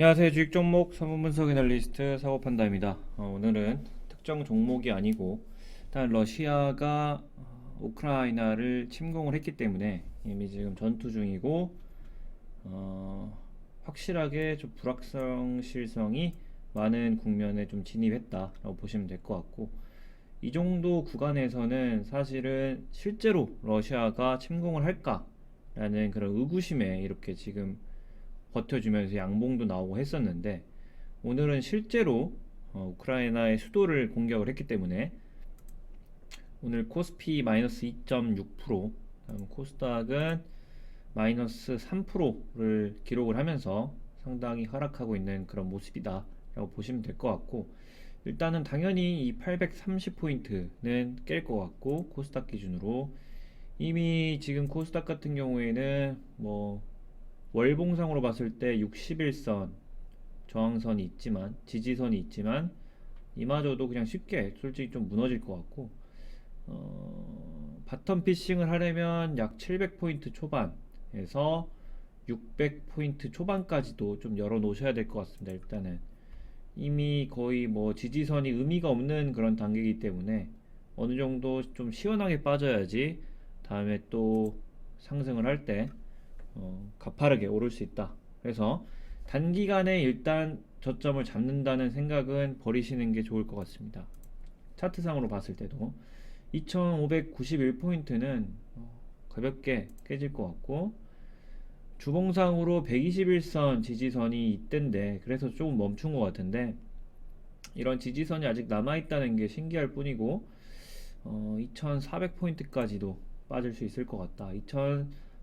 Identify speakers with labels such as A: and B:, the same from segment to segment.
A: 안녕하세요. 주식 종목 선분 분석 애널리스트 사고판다입니다. 오늘은 특정 종목이 아니고 일단 러시아가 우크라이나를 침공을 했기 때문에 이미 지금 전투 중이고 확실하게 좀 불확실성이 많은 국면에 좀 진입했다라고 보시면 될 것 같고, 이 정도 구간에서는 사실은 실제로 러시아가 침공을 할까라는 그런 의구심에 이렇게 지금 버텨주면서 양봉도 나오고 했었는데, 오늘은 실제로 우크라이나의 수도를 공격을 했기 때문에 오늘 코스피 마이너스 2.6%, 다음 코스닥은 마이너스 3%를 기록을 하면서 상당히 하락하고 있는 그런 모습이다 라고 보시면 될 것 같고, 일단은 당연히 이 830포인트는 깰 것 같고, 코스닥 기준으로 이미 지금 코스닥 같은 경우에는 뭐 월봉상으로 봤을 때 61선 저항선이 있지만, 지지선이 있지만, 이마저도 그냥 쉽게 솔직히 좀 무너질 것 같고, 바텀 피싱을 하려면 약 700포인트 초반에서 600포인트 초반까지도 좀 열어 놓으셔야 될 것 같습니다. 일단은 이미 거의 뭐 지지선이 의미가 없는 그런 단계이기 때문에 어느 정도 좀 시원하게 빠져야지 다음에 또 상승을 할 때 가파르게 오를 수 있다. 그래서 단기간에 일단 저점을 잡는다는 생각은 버리시는 게 좋을 것 같습니다. 차트상으로 봤을 때도 2591포인트는 가볍게 깨질 것 같고, 주봉상으로 121선 지지선이 있던데 그래서 조금 멈춘 것 같은데, 이런 지지선이 아직 남아있다는 게 신기할 뿐이고, 2400포인트까지도 빠질 수 있을 것 같다.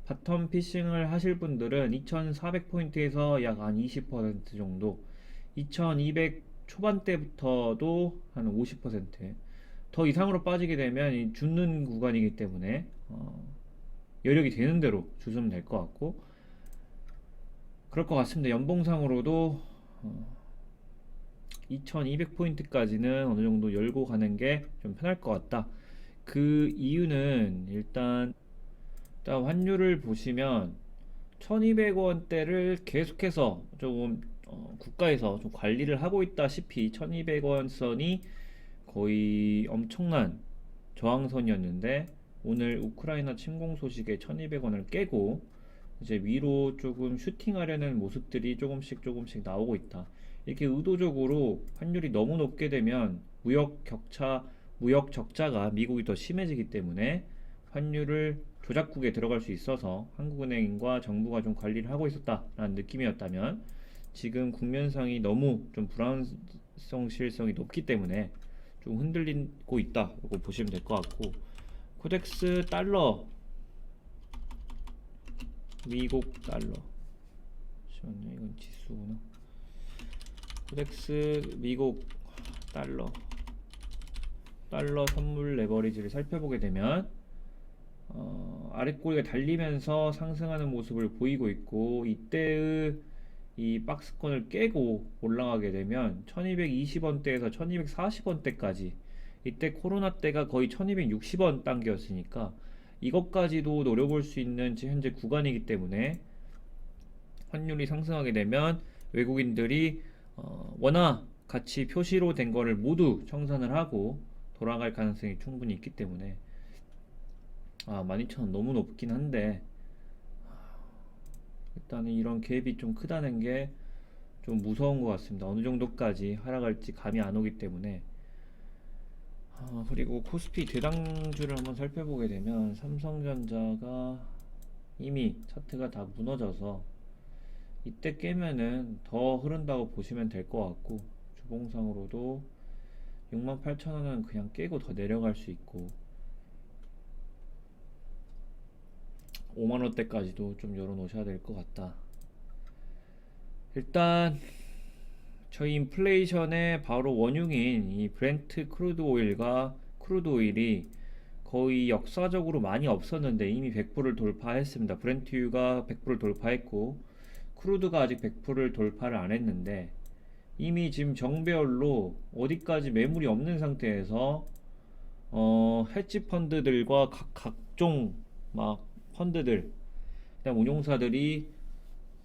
A: 바텀 피싱을 하실 분들은 2400포인트에서 약 한 20% 정도, 2200 초반대부터도 한 50%더 이상으로 빠지게 되면 죽는 구간이기 때문에 여력이 되는 대로 주시면 될 것 같고, 그럴 것 같습니다. 연봉상으로도 2200포인트까지는 어느 정도 열고 가는 게 좀 편할 것 같다. 그 이유는 일단 환율을 보시면 1200원대를 계속해서 조금 국가에서 좀 관리를 하고 있다시피 1200원 선이 거의 엄청난 저항선이었는데, 오늘 우크라이나 침공 소식에 1200원을 깨고 이제 위로 조금 슈팅하려는 모습들이 조금씩 나오고 있다. 이렇게 의도적으로 환율이 너무 높게 되면 무역 적자가 미국이 더 심해지기 때문에 환율을 조작국에 들어갈 수 있어서 한국은행과 정부가 좀 관리를 하고 있었다라는 느낌이었다면, 지금 국면상이 너무 좀 불안성실성이 높기 때문에 좀 흔들리고 있다고 보시면 될 것 같고, 코덱스 달러, 미국 달러, 잠시만요, 이건 지수구나. 코덱스 미국 달러 선물 레버리지를 살펴보게 되면 아랫꼬리가 달리면서 상승하는 모습을 보이고 있고, 이때의 이 박스권을 깨고 올라가게 되면 1220원대에서 1240원대까지, 이때 코로나 때가 거의 1260원 단계였으니까 이것까지도 노려볼 수 있는 현재 구간이기 때문에, 환율이 상승하게 되면 외국인들이 원화 가치 표시로 된 거를 모두 청산을 하고 돌아갈 가능성이 충분히 있기 때문에 12,000원 너무 높긴 한데, 일단은 이런 갭이 좀 크다는 게 좀 무서운 것 같습니다. 어느 정도까지 하락할지 감이 안 오기 때문에. 그리고 코스피 대장주를 한번 살펴보게 되면 삼성전자가 이미 차트가 다 무너져서 이때 깨면은 더 흐른다고 보시면 될 것 같고, 주봉상으로도 68,000원은 그냥 깨고 더 내려갈 수 있고, 5만원대까지도 좀 열어 놓으셔야 될 것 같다. 일단 저희 인플레이션의 바로 원흉인 이 브렌트 크루드 오일이 거의 역사적으로 많이 없었는데 이미 100불을 돌파했습니다. 브렌트유가 100불을 돌파했고, 크루드가 아직 100불을 돌파를 안 했는데, 이미 지금 정배열로 어디까지 매물이 없는 상태에서 헤지 펀드들과 각종 막 펀드들, 그다음 운용사들이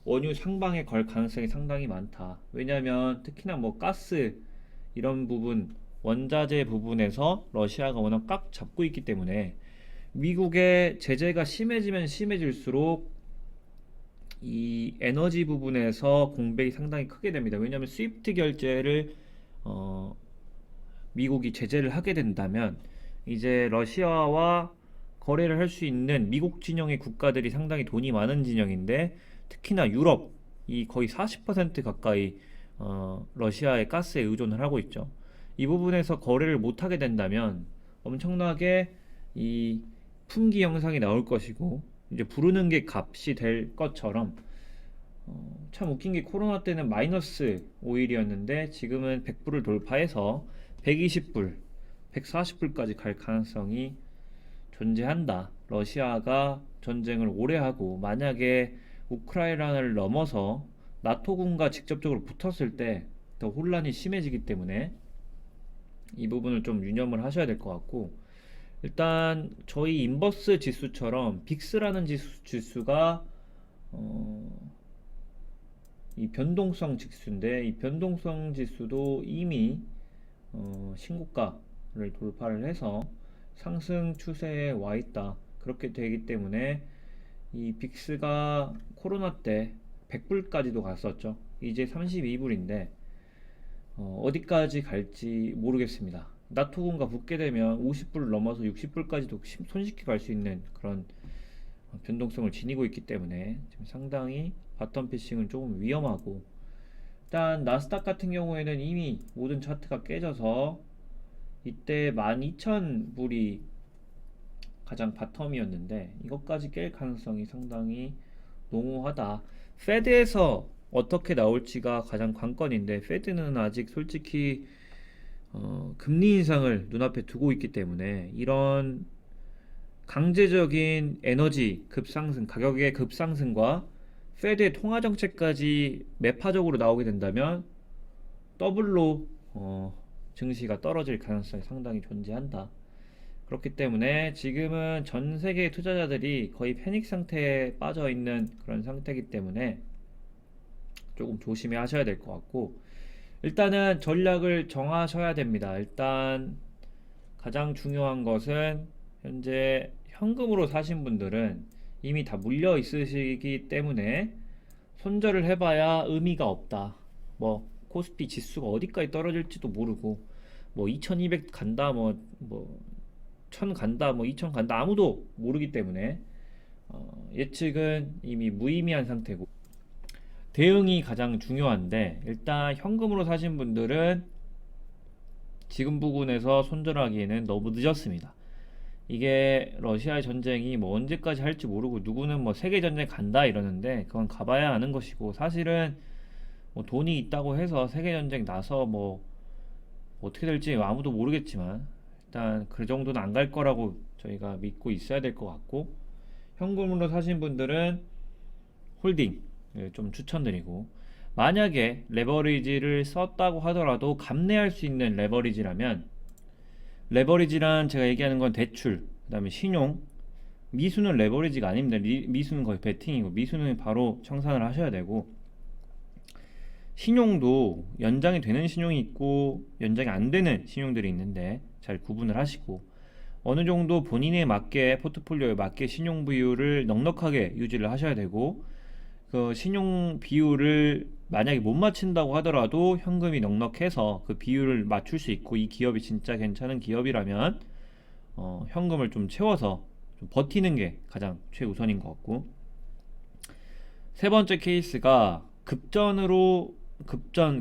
A: 원유 상방에 걸 가능성이 상당히 많다. 왜냐하면 특히나 뭐 가스 이런 부분, 원자재 부분에서 러시아가 워낙 꽉 잡고 있기 때문에 미국의 제재가 심해지면 심해질수록 이 에너지 부분에서 공백이 상당히 크게 됩니다. 왜냐하면 스위프트 결제를 어, 미국이 제재를 하게 된다면 이제 러시아와 거래를 할 수 있는 미국 진영의 국가들이 상당히 돈이 많은 진영인데 특히나 유럽이 거의 40% 가까이 러시아의 가스에 의존을 하고 있죠. 이 부분에서 거래를 못 하게 된다면 엄청나게 이 품귀 현상이 나올 것이고 이제 부르는 게 값이 될 것처럼 참 웃긴 게 코로나 때는 마이너스 오일이었는데 지금은 100불을 돌파해서 120불, 140불까지 갈 가능성이 존재한다. 러시아가 전쟁을 오래 하고 만약에 우크라이나를 넘어서 나토군과 직접적으로 붙었을 때 더 혼란이 심해지기 때문에 이 부분을 좀 유념을 하셔야 될 것 같고 일단 저희 인버스 지수처럼 빅스라는 지수가 이 변동성 지수인데 이 변동성 지수도 이미 신고가를 돌파를 해서 상승 추세에 와 있다. 그렇게 되기 때문에 이 빅스가 코로나 때 100불까지도 갔었죠. 이제 32불인데 어디까지 갈지 모르겠습니다. 나토군과 붙게 되면 50불을 넘어서 60불까지도 손쉽게 갈 수 있는 그런 변동성을 지니고 있기 때문에 지금 상당히 바텀 피싱은 조금 위험하고 일단 나스닥 같은 경우에는 이미 모든 차트가 깨져서 이때 12,000불이 가장 바텀이었는데 이것까지 깰 가능성이 상당히 농후하다. 페드에서 어떻게 나올지가 가장 관건인데 페드는 아직 솔직히 금리 인상을 눈앞에 두고 있기 때문에 이런 강제적인 에너지 급상승, 가격의 급상승과 페드의 통화 정책까지 매파적으로 나오게 된다면 더블로 증시가 떨어질 가능성이 상당히 존재한다. 그렇기 때문에 지금은 전 세계 투자자들이 거의 패닉 상태에 빠져 있는 그런 상태이기 때문에 조금 조심해 하셔야 될 것 같고 일단은 전략을 정하셔야 됩니다. 일단 가장 중요한 것은 현재 현금으로 사신 분들은 이미 다 물려 있으시기 때문에 손절을 해봐야 의미가 없다. 뭐 코스피 지수가 어디까지 떨어질지도 모르고 뭐 2200 간다 뭐 1000 간다 뭐 2000 간다 아무도 모르기 때문에 예측은 이미 무의미한 상태고 대응이 가장 중요한데 일단 현금으로 사신 분들은 지금 부분에서 손절하기에는 너무 늦었습니다. 이게 러시아의 전쟁이 뭐 언제까지 할지 모르고 누구는 뭐 세계 전쟁 간다 이러는데 그건 가봐야 아는 것이고 사실은 뭐 돈이 있다고 해서 세계 전쟁 나서 뭐 어떻게 될지 아무도 모르겠지만 일단 그 정도는 안 갈 거라고 저희가 믿고 있어야 될 것 같고 현금으로 사신 분들은 홀딩 좀 추천드리고 만약에 레버리지를 썼다고 하더라도 감내할 수 있는 레버리지라면 레버리지란 제가 얘기하는 건 대출 그 다음에 신용 미수는 레버리지가 아닙니다. 미수는 거의 베팅이고 미수는 바로 청산을 하셔야 되고 신용도 연장이 되는 신용이 있고 연장이 안 되는 신용들이 있는데 잘 구분을 하시고 어느 정도 본인에 맞게 포트폴리오에 맞게 신용 비율을 넉넉하게 유지를 하셔야 되고 그 신용 비율을 만약에 못 맞춘다고 하더라도 현금이 넉넉해서 그 비율을 맞출 수 있고 이 기업이 진짜 괜찮은 기업이라면 현금을 좀 채워서 좀 버티는 게 가장 최우선인 것 같고 세 번째 케이스가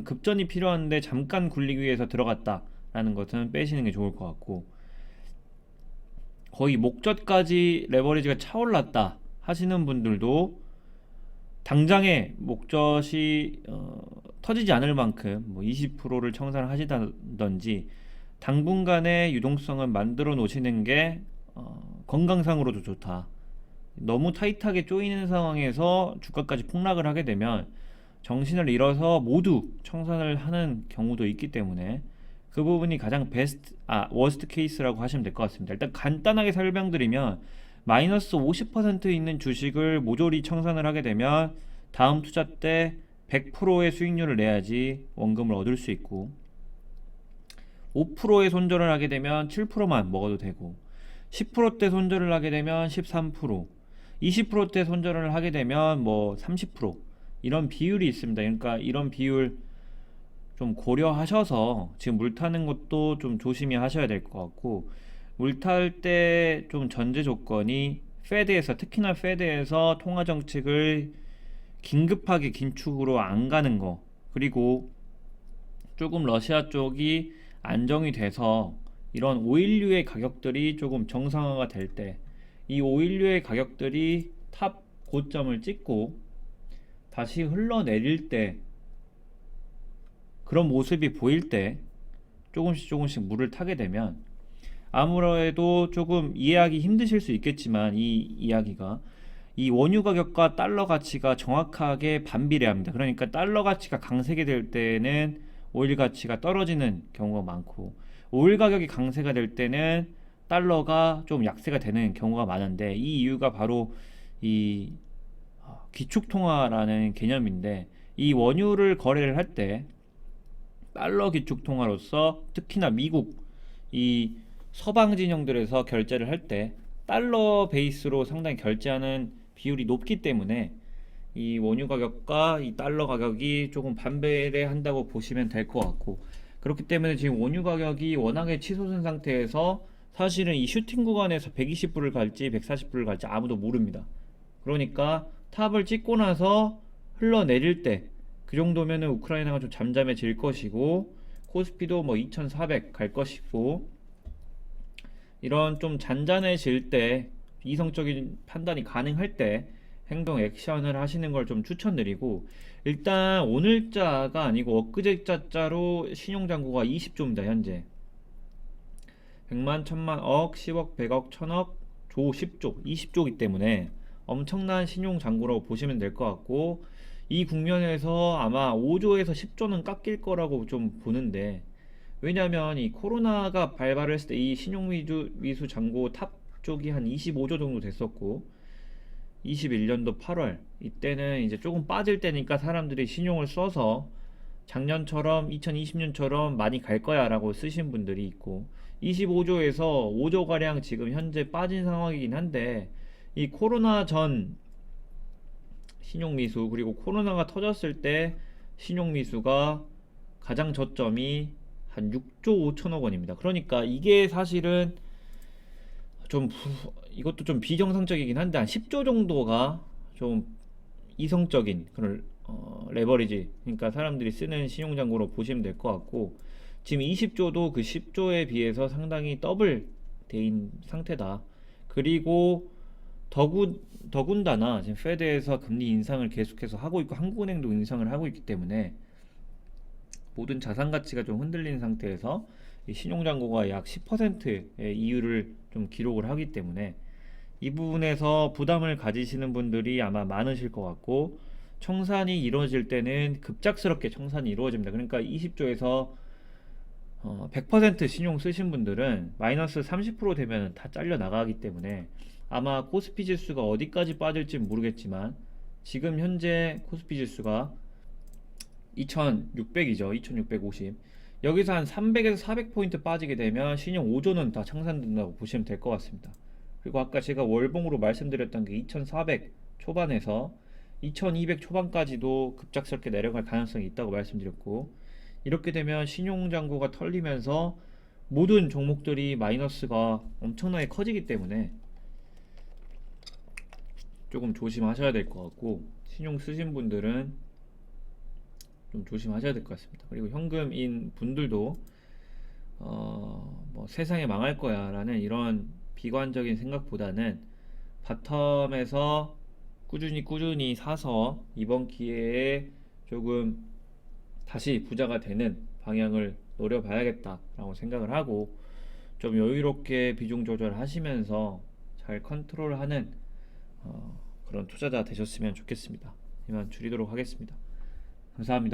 A: 급전이 필요한데 잠깐 굴리기 위해서 들어갔다라는 것은 빼시는 게 좋을 것 같고 거의 목젖까지 레버리지가 차올랐다 하시는 분들도 당장에 목젖이 터지지 않을 만큼 뭐 20%를 청산을 하시다든지 당분간의 유동성을 만들어 놓으시는 게 건강상으로도 좋다. 너무 타이트하게 조이는 상황에서 주가까지 폭락을 하게 되면 정신을 잃어서 모두 청산을 하는 경우도 있기 때문에 그 부분이 가장 워스트 케이스라고 하시면 될 것 같습니다. 일단 간단하게 설명드리면 마이너스 50% 있는 주식을 모조리 청산을 하게 되면 다음 투자 때 100%의 수익률을 내야지 원금을 얻을 수 있고 5%의 손절을 하게 되면 7%만 먹어도 되고 10%대 손절을 하게 되면 13%, 20%대 손절을 하게 되면 뭐 30% 이런 비율이 있습니다. 그러니까 이런 비율 좀 고려하셔서 지금 물 타는 것도 좀 조심히 하셔야 될 것 같고 물 탈 때 좀 전제 조건이 페드에서 특히나 페드에서 통화 정책을 긴급하게 긴축으로 안 가는 거 그리고 조금 러시아 쪽이 안정이 돼서 이런 오일류의 가격들이 조금 정상화가 될 때 이 오일류의 가격들이 탑 고점을 찍고 다시 흘러내릴 때 그런 모습이 보일 때 조금씩 물을 타게 되면 아무래도 조금 이해하기 힘드실 수 있겠지만 이 이야기가 이 원유 가격과 달러 가치가 정확하게 반비례합니다. 그러니까 달러 가치가 강세가 될 때는 오일 가치가 떨어지는 경우가 많고 오일 가격이 강세가 될 때는 달러가 좀 약세가 되는 경우가 많은데 이 이유가 바로 이 기축통화라는 개념인데 이 원유를 거래를 할 때 달러 기축통화로서 특히나 미국 이 서방 진영들에서 결제를 할 때 달러 베이스로 상당히 결제하는 비율이 높기 때문에 이 원유 가격과 이 달러 가격이 조금 반배례한다고 보시면 될 것 같고 그렇기 때문에 지금 원유 가격이 워낙에 치솟은 상태에서 사실은 이 슈팅 구간에서 120불을 갈지 140불을 갈지 아무도 모릅니다. 그러니까 탑을 찍고 나서 흘러내릴 때 그 정도면은 우크라이나가 좀 잠잠해질 것이고 코스피도 뭐 2400 갈 것이고 이런 좀 잔잔해질 때 이성적인 판단이 가능할 때 행동 액션을 하시는 걸 좀 추천드리고 일단 오늘자가 아니고 엊그제자로 신용잔고가 20조입니다. 현재 100만, 1000만, 억, 10억, 100억, 1000억, 조 10조, 20조이기 때문에 엄청난 신용잔고라고 보시면 될 것 같고 이 국면에서 아마 5조에서 10조는 깎일 거라고 좀 보는데 왜냐하면 이 코로나가 발발을 했을 때 이 신용미수 잔고 탑 쪽이 한 25조 정도 됐었고 21년도 8월 이때는 이제 조금 빠질 때니까 사람들이 신용을 써서 작년처럼 2020년처럼 많이 갈 거야 라고 쓰신 분들이 있고 25조에서 5조 가량 지금 현재 빠진 상황이긴 한데 이 코로나 전 신용미수 그리고 코로나가 터졌을 때 신용미수가 가장 저점이 한 6조 5천억 원입니다. 그러니까 이게 사실은 좀 이것도 좀 비정상적이긴 한데 한 10조 정도가 좀 이성적인 그런 레버리지 그러니까 사람들이 쓰는 신용잔고로 보시면 될 것 같고 지금 20조도 그 10조에 비해서 상당히 더블 돼인 상태다. 그리고 더군다나 지금 페드에서 금리 인상을 계속해서 하고 있고 한국은행도 인상을 하고 있기 때문에 모든 자산 가치가 좀 흔들린 상태에서 이 신용잔고가 약 10%의 이율을 좀 기록을 하기 때문에 이 부분에서 부담을 가지시는 분들이 아마 많으실 것 같고 청산이 이루어질 때는 급작스럽게 청산이 이루어집니다. 그러니까 20조에서 100% 신용 쓰신 분들은 마이너스 30% 되면 다 잘려 나가기 때문에 아마 코스피 지수가 어디까지 빠질지 모르겠지만 지금 현재 코스피 지수가 2600이죠. 2650 여기서 한 300에서 400포인트 빠지게 되면 신용 5조는 다 청산된다고 보시면 될 것 같습니다. 그리고 아까 제가 월봉으로 말씀드렸던 게 2400 초반에서 2200 초반까지도 급작스럽게 내려갈 가능성이 있다고 말씀드렸고 이렇게 되면 신용잔고가 털리면서 모든 종목들이 마이너스가 엄청나게 커지기 때문에 조금 조심하셔야 될 것 같고 신용 쓰신 분들은 좀 조심하셔야 될 것 같습니다. 그리고 현금인 분들도 뭐 세상에 망할 거야 라는 이런 비관적인 생각보다는 바텀에서 꾸준히 사서 이번 기회에 조금 다시 부자가 되는 방향을 노려봐야겠다 라고 생각을 하고 좀 여유롭게 비중 조절하시면서 잘 컨트롤하는 그런 투자자 되셨으면 좋겠습니다. 이만 줄이도록 하겠습니다. 감사합니다.